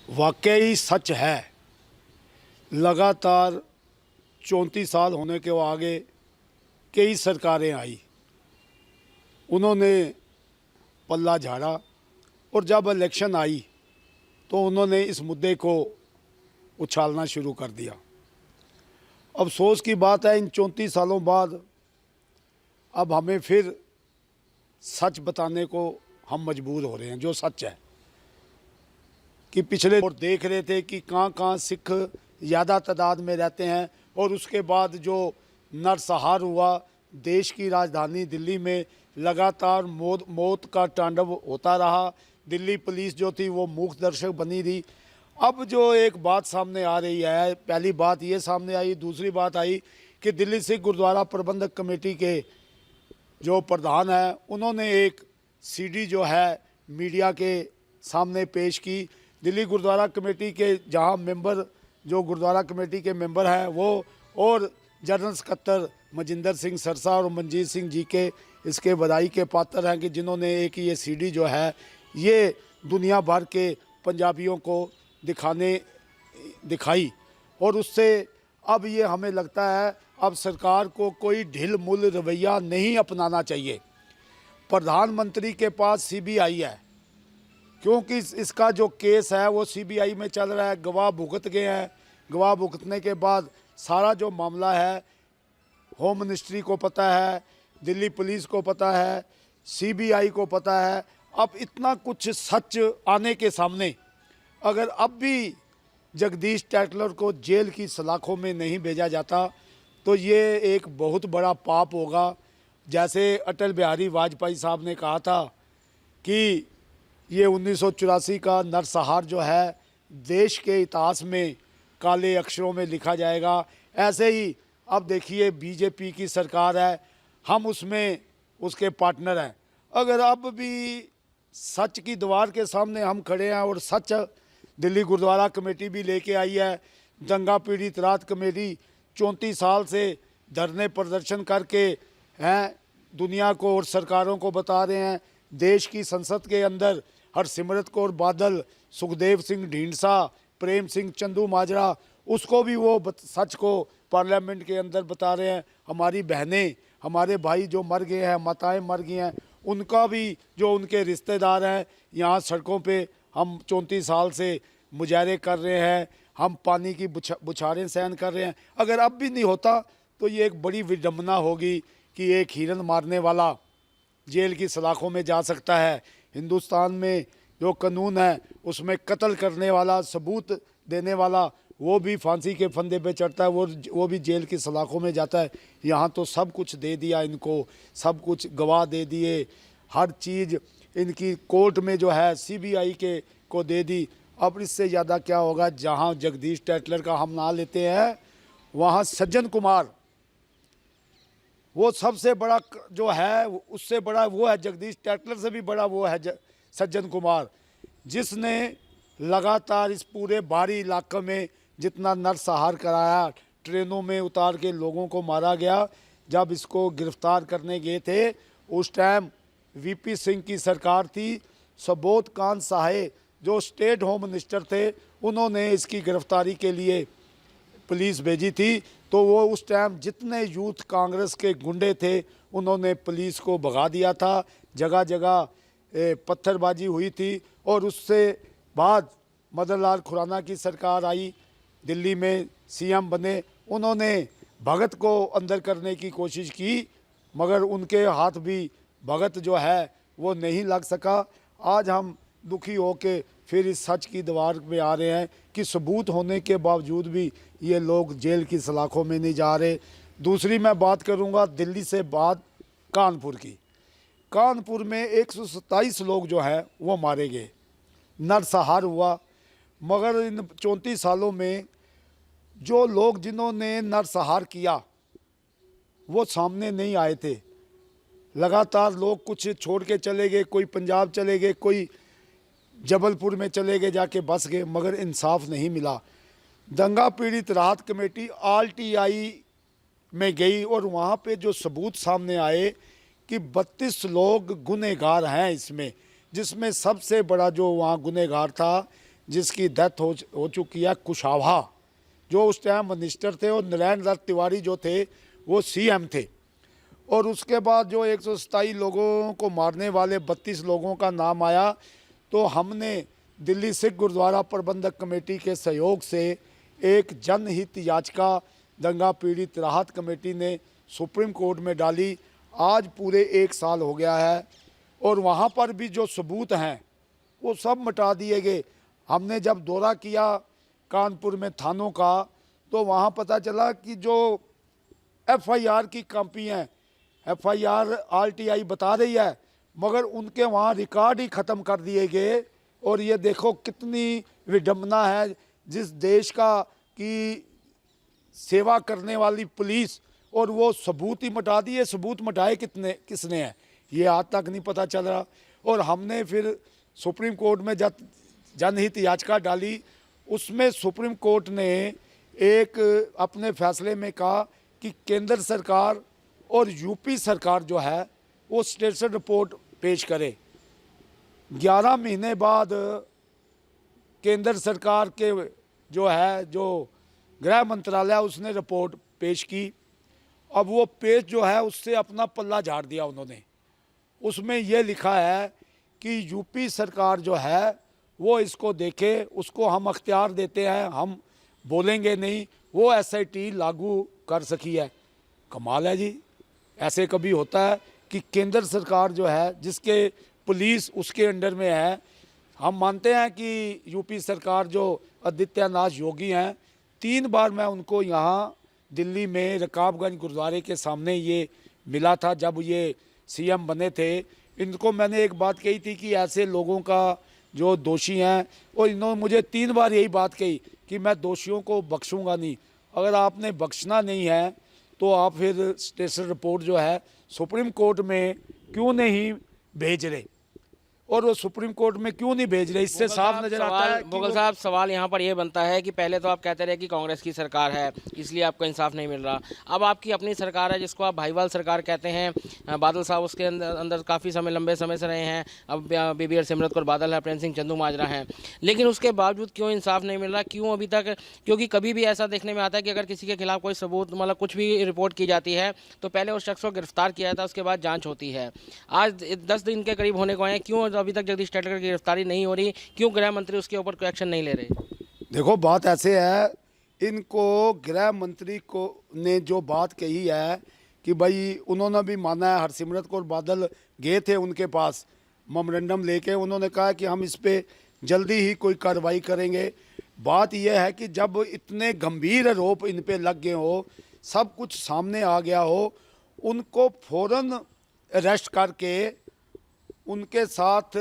वाकई सच है। लगातार 34 साल होने के आगे कई सरकारें आई, उन्होंने पल्ला झाड़ा और जब इलेक्शन आई तो उन्होंने इस मुद्दे को उछालना शुरू कर दिया। अफसोस की बात है, इन 34 सालों बाद अब हमें फिर सच बताने को हम मजबूर हो रहे हैं। जो सच है कि पिछले और देख रहे थे कि कहाँ सिख ज़्यादा तादाद में रहते हैं, और उसके बाद जो नरसंहार हुआ देश की राजधानी दिल्ली में, लगातार मौत का तांडव होता रहा। दिल्ली पुलिस जो थी वो मूक दर्शक बनी रही। अब जो एक बात सामने आ रही है, पहली बात ये सामने आई, दूसरी बात आई कि दिल्ली सिख गुरुद्वारा प्रबंधक कमेटी के जो प्रधान हैं उन्होंने एक सीडी जो है मीडिया के सामने पेश की। दिल्ली गुरुद्वारा कमेटी के जहां मेंबर, जो गुरुद्वारा कमेटी के मेंबर हैं वो, और जनरल सकत्तर मजिंदर सिंह सरसा और मंजीत सिंह जी के इसके बधाई के पात्र हैं कि जिन्होंने एक ये सीडी जो है ये दुनिया भर के पंजाबियों को दिखाई, और उससे अब ये हमें लगता है अब सरकार को कोई ढिल मुल रवैया नहीं अपनाना चाहिए। प्रधानमंत्री के पास सीबीआई है, क्योंकि इसका जो केस है वो सीबीआई में चल रहा है, गवाह भुगत गए हैं। गवाह भुगतने के बाद सारा जो मामला है होम मिनिस्ट्री को पता है, दिल्ली पुलिस को पता है, सीबीआई को पता है। अब इतना कुछ सच आने के सामने अगर अब भी जगदीश टैटलर को जेल की सलाखों में नहीं भेजा जाता तो ये एक बहुत बड़ा पाप होगा। जैसे अटल बिहारी वाजपेयी साहब ने कहा था कि ये 1984 का नरसंहार जो है देश के इतिहास में काले अक्षरों में लिखा जाएगा, ऐसे ही अब देखिए बीजेपी की सरकार है, हम उसमें उसके पार्टनर हैं। अगर अब भी सच की दीवार के सामने हम खड़े हैं और सच दिल्ली गुरुद्वारा कमेटी भी लेके आई है, दंगा पीड़ित राहत कमेटी 34 साल से धरने प्रदर्शन करके हैं दुनिया को और सरकारों को बता रहे हैं। देश की संसद के अंदर हरसिमरत कौर बादल, सुखदेव सिंह ढींढसा, प्रेम सिंह चंदू माजरा, उसको भी वो सच को पार्लियामेंट के अंदर बता रहे हैं। हमारी बहनें, हमारे भाई जो मर गए हैं, माताएं मर गई हैं, उनका भी जो उनके रिश्तेदार हैं यहाँ सड़कों पे हम 34 साल से मुजाहरे कर रहे हैं, हम पानी की बुछारें सहन कर रहे हैं। अगर अब भी नहीं होता तो ये एक बड़ी विडंबना होगी कि एक हिरन मारने वाला जेल की सलाखों में जा सकता है। हिंदुस्तान में जो कानून है उसमें कत्ल करने वाला, सबूत देने वाला, वो भी फांसी के फंदे पे चढ़ता है, वो भी जेल की सलाखों में जाता है। यहाँ तो सब कुछ दे दिया इनको, सब कुछ गवाह दे दिए, हर चीज़ इनकी कोर्ट में जो है सीबीआई के को दे दी। अब इससे ज़्यादा क्या होगा। जहाँ जगदीश टैटलर का हम नाम लेते हैं वहाँ सज्जन कुमार, वो सबसे बड़ा जो है, उससे बड़ा वो है, जगदीश टैटलर से भी बड़ा वो है सज्जन कुमार, जिसने लगातार इस पूरे बाहरी इलाके में जितना नरसंहार कराया, ट्रेनों में उतार के लोगों को मारा गया। जब इसको गिरफ्तार करने गए थे उस टाइम वीपी सिंह की सरकार थी। सबोध कान साहे जो स्टेट होम मिनिस्टर थे, उन्होंने इसकी गिरफ्तारी के लिए पुलिस भेजी थी। तो वो उस टाइम जितने यूथ कांग्रेस के गुंडे थे उन्होंने पुलिस को भगा दिया था, जगह जगह पत्थरबाजी हुई थी। और उससे बाद मदन लाल खुराना की सरकार आई, दिल्ली में सीएम बने, उन्होंने भगत को अंदर करने की कोशिश की, मगर उनके हाथ भी भगत जो है वो नहीं लग सका। आज हम दुखी हो के फिर इस सच की दीवार में आ रहे हैं कि सबूत होने के बावजूद भी ये लोग जेल की सलाखों में नहीं जा रहे। दूसरी मैं बात करूंगा दिल्ली से बाद कानपुर की। कानपुर में 127 लोग जो हैं वो मारे गए, नरसंहार हुआ। मगर इन 34 सालों में जो लोग जिन्होंने नरसंहार किया वो सामने नहीं आए थे। लगातार लोग कुछ छोड़ के चले गए, कोई पंजाब चले गए, कोई जबलपुर में चले गए, जाके बस गए, मगर इंसाफ नहीं मिला। दंगा पीड़ित राहत कमेटी आरटीआई में गई और वहाँ पे जो सबूत सामने आए कि 32 लोग गुनहगार हैं इसमें, जिसमें सबसे बड़ा जो वहाँ गुनहगार था जिसकी डेथ हो चुकी है, कुशवाहा, जो उस टाइम मिनिस्टर थे, और नरेंद्र दत्त तिवारी जो थे वो सीएम थे। और उसके बाद जो 127 लोगों को मारने वाले 32 लोगों का नाम आया, तो हमने दिल्ली सिख गुरुद्वारा प्रबंधक कमेटी के सहयोग से एक जनहित याचिका दंगा पीड़ित राहत कमेटी ने सुप्रीम कोर्ट में डाली। आज पूरे 1 साल हो गया है, और वहाँ पर भी जो सबूत हैं वो सब मिटा दिए गए। हमने जब दौरा किया कानपुर में थानों का, तो वहाँ पता चला कि जो एफआईआर की कापी हैं, एफआईआर आरटीआई बता रही है, मगर उनके वहाँ रिकॉर्ड ही ख़त्म कर दिए गए। और ये देखो कितनी विडंबना है, जिस देश का की सेवा करने वाली पुलिस, और वो सबूत ही मिटा दिए। सबूत मिटाए किसने हैं, ये आज तक नहीं पता चल रहा। और हमने फिर सुप्रीम कोर्ट में जब जनहित याचिका डाली, उसमें सुप्रीम कोर्ट ने एक अपने फैसले में कहा कि केंद्र सरकार और यूपी सरकार जो है वो स्टेटस रिपोर्ट पेश करे। 11 महीने बाद केंद्र सरकार के जो गृह मंत्रालय, उसने रिपोर्ट पेश की। अब वो पेश जो है उससे अपना पल्ला झाड़ दिया उन्होंने। उसमें ये लिखा है कि यूपी सरकार जो है वो इसको देखे, उसको हम अख्तियार देते हैं, हम बोलेंगे नहीं, वो एसआईटी लागू कर सकी है। कमाल है जी, ऐसे कभी होता है कि केंद्र सरकार जो है, जिसके पुलिस उसके अंडर में है। हम मानते हैं कि यूपी सरकार जो आदित्यनाथ योगी हैं, 3 बार मैं उनको यहाँ दिल्ली में रकाबगंज गुरुद्वारे के सामने ये मिला था जब ये सीएम बने थे। इनको मैंने एक बात कही थी कि ऐसे लोगों का जो दोषी हैं, और इन्होंने मुझे 3 बार यही बात कही कि मैं दोषियों को बख्शूंगा नहीं। अगर आपने बख्शना नहीं है तो आप फिर स्टेटस रिपोर्ट जो है सुप्रीम कोर्ट में क्यों नहीं भेज रहे, और वो सुप्रीम कोर्ट में क्यों नहीं भेज रहे? इससे साफ नजर आता है। मुगल साहब, सवाल यहाँ पर यह बनता है कि पहले तो आप कहते रहे कि कांग्रेस की सरकार है इसलिए आपको इंसाफ नहीं मिल रहा। अब आपकी अपनी सरकार है जिसको आप भाईवाल सरकार कहते हैं। बादल साहब उसके अंदर काफ़ी समय, लंबे समय से रहे हैं। अब बीबी हरसिमरत कौर बादल है, प्रेम सिंह चंदू माजरा हैं, लेकिन उसके बावजूद क्यों इंसाफ नहीं मिल रहा? क्यों अभी तक? क्योंकि कभी भी ऐसा देखने में आता है कि अगर किसी के खिलाफ कोई सबूत, मतलब कुछ भी रिपोर्ट की जाती है तो पहले उस शख्स को गिरफ्तार किया जाता है, उसके बाद जाँच होती है। आज 10 दिन के करीब होने को आए, क्यों अभी तक जगदीश टैटलकर की गिरफ्तारी नहीं हो रही? क्यों गृह मंत्री उसके ऊपर कोई एक्शन नहीं ले रहे? देखो बात ऐसे है, इनको गृह मंत्री को ने जो बात कही है कि भाई उन्होंने भी माना है, हरसिमरत कौर बादल गए थे उनके पास मेमोरेंडम लेके, उन्होंने कहा कि हम इस पे जल्दी ही कोई कार्रवाई करेंगे। बात यह है कि जब इतने गंभीर आरोप इन पे लग गए हो, सब कुछ सामने आ गया हो, उनको फौरन अरेस्ट करके उनके साथ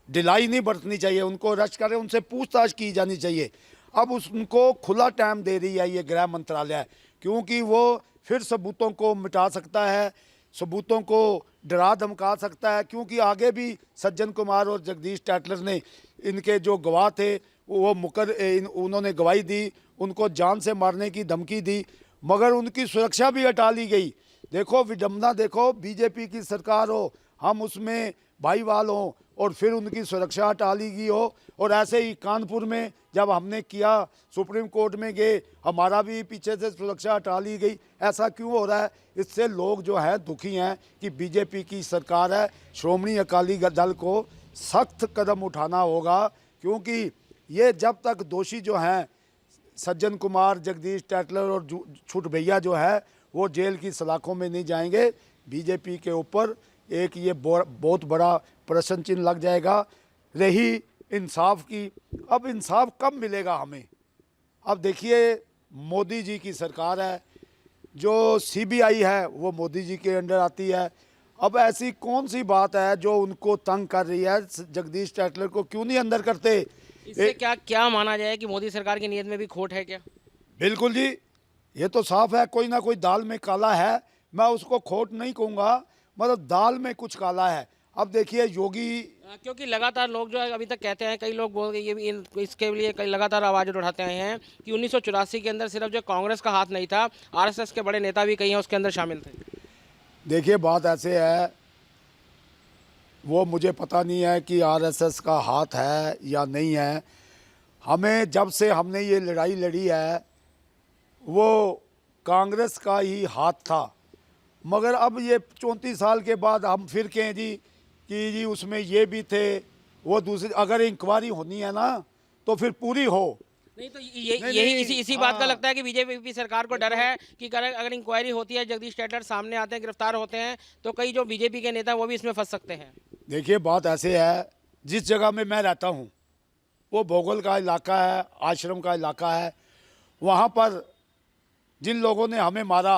ढिलाई नहीं बरतनी चाहिए। उनको अरेस्ट करें, उनसे पूछताछ की जानी चाहिए। अब उनको खुला टाइम दे रही है ये गृह मंत्रालय, क्योंकि वो फिर सबूतों को मिटा सकता है, सबूतों को डरा धमका सकता है। क्योंकि आगे भी सज्जन कुमार और जगदीश टैटलर ने, इनके जो गवाह थे वो उन्होंने गवाही दी, उनको जान से मारने की धमकी दी, मगर उनकी सुरक्षा भी हटा ली गई। देखो विडंबना, देखो बीजेपी की सरकार हो, हम उसमें भाईवाल हों, और फिर उनकी सुरक्षा हटा ली गई हो। और ऐसे ही कानपुर में जब हमने किया, सुप्रीम कोर्ट में गए, हमारा भी पीछे से सुरक्षा हटा ली गई। ऐसा क्यों हो रहा है? इससे लोग जो हैं दुखी हैं कि बीजेपी की सरकार है। श्रोमणी अकाली दल को सख्त कदम उठाना होगा, क्योंकि ये जब तक दोषी जो हैं सज्जन कुमार, जगदीश टैटलर और छुट भैया जो है वो जेल की सलाखों में नहीं जाएंगे, बीजेपी के ऊपर एक ये बहुत बड़ा प्रश्न चिन्ह लग जाएगा। रही इंसाफ की, अब इंसाफ कब मिलेगा हमें? अब देखिए मोदी जी की सरकार है, जो सीबीआई है वो मोदी जी के अंडर आती है। अब ऐसी कौन सी बात है जो उनको तंग कर रही है? जगदीश टैटलर को क्यों नहीं अंदर करते? इससे क्या माना जाए कि मोदी सरकार की नीयत में भी खोट है क्या? बिल्कुल जी, ये तो साफ है, कोई ना कोई दाल में काला है। मैं उसको खोट नहीं कहूँगा, मतलब दाल में कुछ काला है। अब देखिए योगी, क्योंकि लगातार लोग जो है अभी तक कहते हैं, कई लोग बोल के ये भी इसके लिए कई लगातार आवाज़ उठाते आए हैं कि 1984 के अंदर सिर्फ जो कांग्रेस का हाथ नहीं था, आरएसएस के बड़े नेता भी कई हैं उसके अंदर शामिल थे। देखिए बात ऐसे है, वो मुझे पता नहीं है कि आरएसएस का हाथ है या नहीं है। हमें जब से हमने ये लड़ाई लड़ी है वो कांग्रेस का ही हाथ था, मगर अब ये 34 साल के बाद हम फिर कहें जी कि जी उसमें ये भी थे, वो दूसरी अगर इंक्वायरी होनी है ना तो फिर पूरी हो। नहीं तो नहीं, यही नहीं, इसी बात का हाँ। लगता है कि बीजेपी सरकार को डर है कि अगर इंक्वायरी होती है, जगदीश शेट्टर सामने आते हैं, गिरफ्तार होते हैं, तो कई जो बीजेपी के नेता वो भी इसमें फंस सकते हैं। देखिए बात ऐसे है, जिस जगह में मैं रहता हूँ वो भोगल का इलाका है, आश्रम का इलाका है। वहाँ पर जिन लोगों ने हमें मारा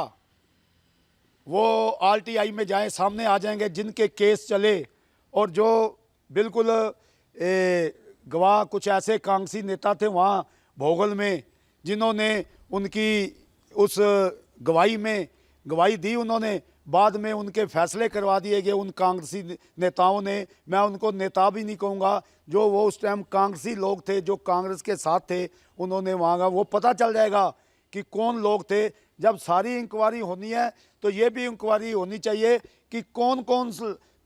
वो आरटीआई में जाएं, सामने आ जाएंगे जिनके केस चले, और जो बिल्कुल गवाह कुछ ऐसे कांग्रेसी नेता थे वहाँ भोगल में जिन्होंने उनकी उस गवाही में गवाही दी, उन्होंने बाद में उनके फैसले करवा दिए गए उन कांग्रेसी नेताओं ने। मैं उनको नेता भी नहीं कहूँगा, जो वो उस टाइम कांग्रेसी लोग थे जो कांग्रेस के साथ थे, उन्होंने वहाँ का वो पता चल जाएगा कि कौन लोग थे। जब सारी इंक्वायरी होनी है तो ये भी इंक्वायरी होनी चाहिए कि कौन कौन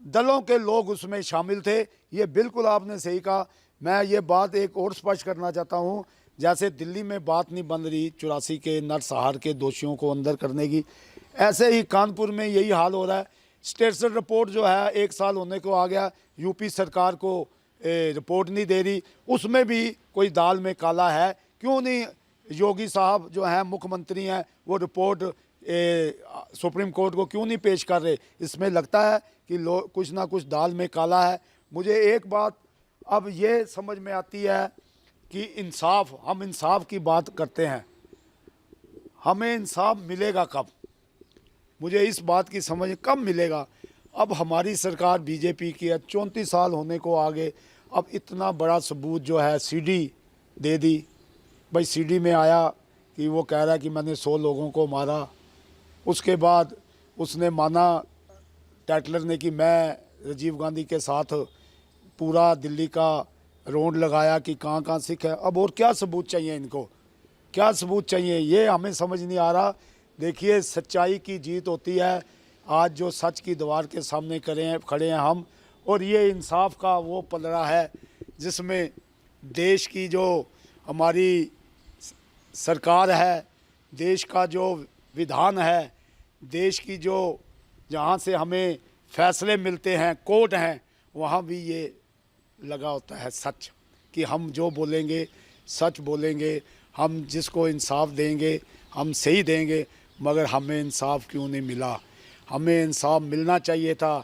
दलों के लोग उसमें शामिल थे। ये बिल्कुल आपने सही कहा। मैं ये बात एक और स्पष्ट करना चाहता हूँ, जैसे दिल्ली में बात नहीं बन रही 84 के नरसंहार के दोषियों को अंदर करने की, ऐसे ही कानपुर में यही हाल हो रहा है। स्टेटस रिपोर्ट जो है 1 साल होने को आ गया, यूपी सरकार को रिपोर्ट नहीं दे रही, उसमें भी कोई दाल में काला है। क्यों नहीं योगी साहब जो हैं मुख्यमंत्री हैं वो रिपोर्ट सुप्रीम कोर्ट को क्यों नहीं पेश कर रहे? इसमें लगता है कि कुछ ना कुछ दाल में काला है। मुझे एक बात अब ये समझ में आती है कि इंसाफ, हम इंसाफ की बात करते हैं, हमें इंसाफ मिलेगा कब? मुझे इस बात की समझ कब मिलेगा? अब हमारी सरकार बीजेपी की है, 34 साल होने को आगे, अब इतना बड़ा सबूत जो है सीडी दे दी। भाई सीडी में आया कि वो कह रहा है कि मैंने 100 लोगों को मारा। उसके बाद उसने माना टैटलर ने कि मैं राजीव गांधी के साथ पूरा दिल्ली का रोड लगाया कि कहाँ कहाँ सिख है। अब और क्या सबूत चाहिए इनको? क्या सबूत चाहिए? ये हमें समझ नहीं आ रहा। देखिए सच्चाई की जीत होती है। आज जो सच की दीवार के सामने खड़े हैं हम, और ये इंसाफ का वो पलड़ा है जिसमें देश की जो हमारी सरकार है, देश का जो विधान है, देश की जो जहाँ से हमें फैसले मिलते हैं, कोर्ट हैं, वहाँ भी ये लगा होता है सच, कि हम जो बोलेंगे सच बोलेंगे, हम जिसको इंसाफ देंगे हम सही देंगे। मगर हमें इंसाफ क्यों नहीं मिला? हमें इंसाफ मिलना चाहिए था।